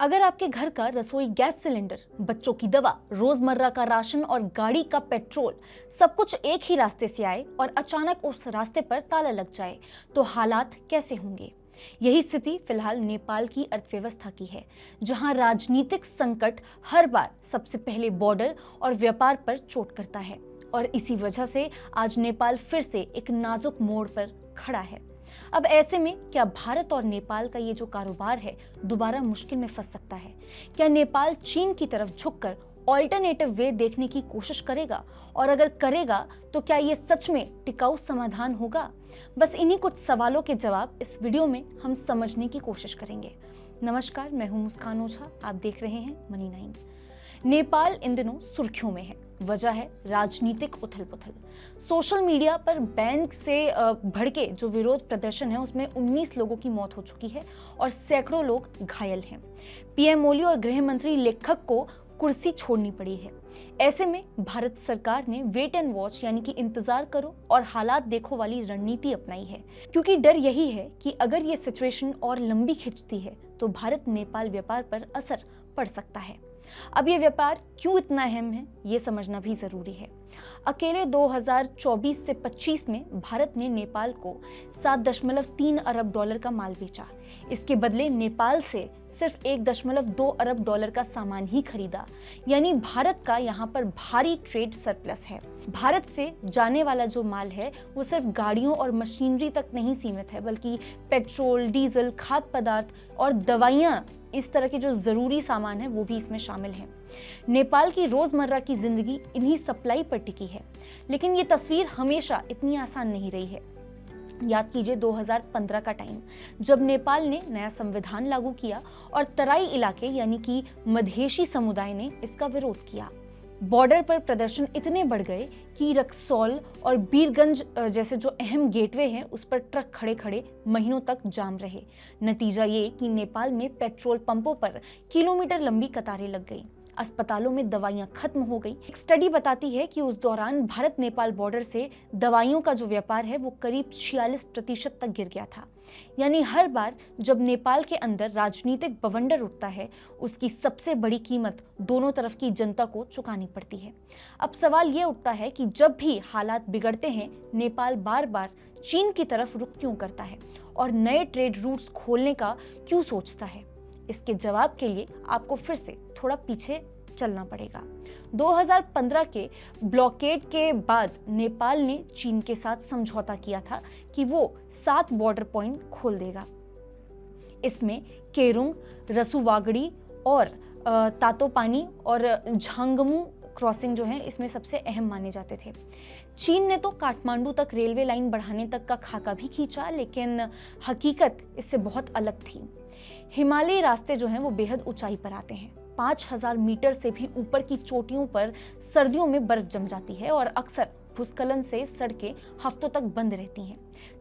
अगर आपके घर का रसोई गैस सिलेंडर, बच्चों की दवा, रोजमर्रा का राशन और गाड़ी का पेट्रोल सब कुछ एक ही रास्ते से आए और अचानक उस रास्ते पर ताला लग जाए तो हालात कैसे होंगे। यही स्थिति फिलहाल नेपाल की अर्थव्यवस्था की है, जहां राजनीतिक संकट हर बार सबसे पहले बॉर्डर और व्यापार पर चोट करता है और इसी वजह से आज नेपाल फिर से एक नाजुक मोड़ पर खड़ा है। अब ऐसे में क्या भारत और नेपाल का ये जो कारोबार है दोबारा मुश्किल में फंस सकता है? क्या नेपाल चीन की तरफ झुककर ऑल्टरनेटिव वे देखने की कोशिश करेगा, और अगर करेगा तो क्या ये सच में टिकाऊ समाधान होगा? बस इन्हीं कुछ सवालों के जवाब इस वीडियो में हम समझने की कोशिश करेंगे। नमस्कार, मैं हूं मुस्कान ओझा, आप देख रहे हैं मनी 9। नेपाल इन दिनों सुर्खियों में है। वजह है राजनीतिक उथल पुथल। सोशल मीडिया पर बैंक से भड़के जो विरोध प्रदर्शन है उसमें 19 लोगों की मौत हो चुकी है और सैकड़ों लोग घायल हैं। पीएम ओली और गृह मंत्री लेखक को कुर्सी छोड़नी पड़ी है। ऐसे में भारत सरकार ने वेट एंड वॉच यानी कि इंतजार करो और हालात देखो वाली रणनीति अपनाई है, क्योंकि डर यही है कि अगर ये सिचुएशन और लंबी खिंचती है तो भारत नेपाल व्यापार पर असर पड़ सकता है। अब ये व्यापार क्यों इतना अहम है, ये समझना भी जरूरी है। अकेले 2024 से 25 में भारत ने नेपाल को 7.3 अरब डॉलर का माल बेचा। इसके बदले नेपाल से सिर्फ 1.2 अरब डॉलर का सामान ही खरीदा, यानी भारत का यहाँ पर भारी ट्रेड सरप्लस है। भारत से जाने वाला जो माल है वो सिर्फ गाड़ियों और मशीनरी तक नहीं सीमित है, बल्कि पेट्रोल, डीजल, खाद्य पदार्थ और दवाइयाँ, इस तरह के जो जरूरी सामान है वो भी इसमें शामिल हैं। नेपाल की रोजमर्रा की जिंदगी इन्हीं सप्लाई पर टिकी है, लेकिन ये तस्वीर हमेशा इतनी आसान नहीं रही है। याद कीजिए 2015 का टाइम, जब नेपाल ने नया संविधान लागू किया और तराई इलाके यानी कि मधेशी समुदाय ने इसका विरोध किया। बॉर्डर पर प्रदर्शन इतने बढ़ गए कि रक्सौल और बीरगंज जैसे जो अहम गेटवे हैं उस पर ट्रक खड़े खड़े महीनों तक जाम रहे। नतीजा ये कि नेपाल में पेट्रोल पंपों पर किलोमीटर लंबी कतारें लग गई, अस्पतालों में दवाइयां खत्म हो गई। एक स्टडी बताती है कि उस दौरान भारत नेपाल बॉर्डर से दवाइयों का जो व्यापार है वो करीब 46% तक गिर गया था। यानी हर बार जब नेपाल के अंदर राजनीतिक बवंडर उठता है, उसकी सबसे बड़ी कीमत दोनों तरफ की जनता को चुकानी पड़ती है। अब सवाल ये उठता है कि जब भी हालात बिगड़ते हैं, नेपाल बार बार चीन की तरफ रुख क्यों करता है और नए ट्रेड रूट्स खोलने का क्यों सोचता है? इसके जवाब के लिए आपको फिर से थोड़ा पीछे चलना पड़ेगा। 2015 के ब्लॉकेड के बाद नेपाल ने चीन के साथ समझौता किया था कि वो 7 बॉर्डर पॉइंट खोल देगा। इसमें केरुंग, रसुवागड़ी और तातोपानी और झांगमू क्रॉसिंग जो है इसमें सबसे अहम माने जाते थे। चीन ने तो काठमांडू तक रेलवे लाइन बढ़ाने तक का खाका भी खींचा, लेकिन हकीकत इससे बहुत अलग थी। हिमालयी रास्ते जो हैं वो बेहद ऊंचाई पर आते हैं। 5000 मीटर से भी ऊपर की चोटियों पर सर्दियों में बर्फ जम जाती है और अक्सर भूस्खलन से सड़कें हफ्तों तक बंद रहती हैं।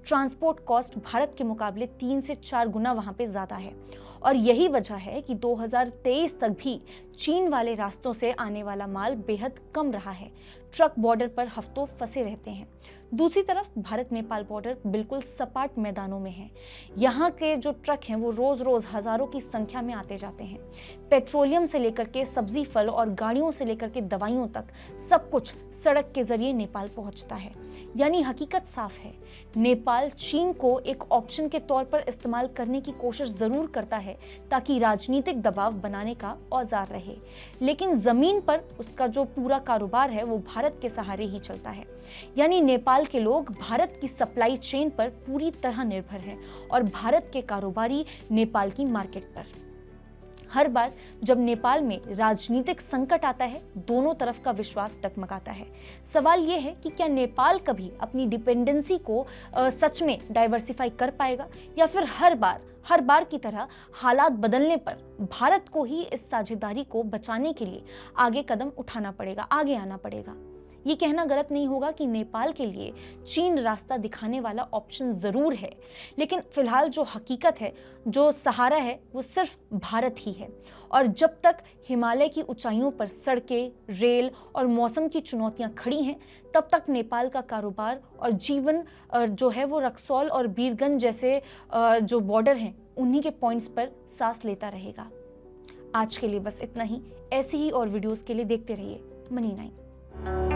ट्रांसपोर्ट कॉस्ट भारत के मुकाबले 3 से 4 गुना वहां पे ज्यादा है और यही वजह है कि 2023 तक भी चीन वाले रास्तों से आने वाला माल बेहद कम रहा है। ट्रक बॉर्डर पर हफ्तों फंसे रहते हैं। दूसरी तरफ भारत नेपाल बॉर्डर बिल्कुल सपाट मैदानों में है। यहाँ के जो ट्रक हैं वो रोज रोज हजारों की संख्या में आते जाते हैं। पेट्रोलियम से लेकर के सब्जी फल और गाड़ियों से लेकर के दवाइयों तक सब कुछ सड़क के जरिए नेपाल पहुंचता है। यानी हकीकत साफ है, नेपाल चीन को एक ऑप्शन के तौर पर इस्तेमाल करने की कोशिश जरूर करता है ताकि राजनीतिक दबाव बनाने का औजार रहे, लेकिन जमीन पर उसका जो पूरा कारोबार है वो भारत के सहारे ही चलता है। यानी नेपाल के लोग भारत की सप्लाई चेन पर पूरी तरह निर्भर हैं और भारत के कारोबारी नेपाल की मार्केट पर। हर बार जब नेपाल में राजनीतिक संकट आता है, दोनों तरफ का विश्वास डगमगाता है। सवाल यह है कि क्या नेपाल कभी अपनी डिपेंडेंसी को सच में डाइवर्सिफाई कर पाएगा, या फिर हर बार की तरह हालात बदलने पर भारत को ही इस साझेदारी को बचाने के लिए आगे कदम उठाना पड़ेगा, आगे आना पड़ेगा। ये कहना गलत नहीं होगा कि नेपाल के लिए चीन रास्ता दिखाने वाला ऑप्शन जरूर है, लेकिन फिलहाल जो हकीकत है, जो सहारा है, वो सिर्फ भारत ही है। और जब तक हिमालय की ऊंचाइयों पर सड़कें, रेल और मौसम की चुनौतियां खड़ी हैं, तब तक नेपाल का कारोबार और जीवन जो है वो रक्सौल और बीरगंज जैसे जो बॉर्डर हैं उन्हीं के पॉइंट्स पर सांस लेता रहेगा। आज के लिए बस इतना ही। ऐसी ही और वीडियोस के लिए देखते रहिए मनी 9।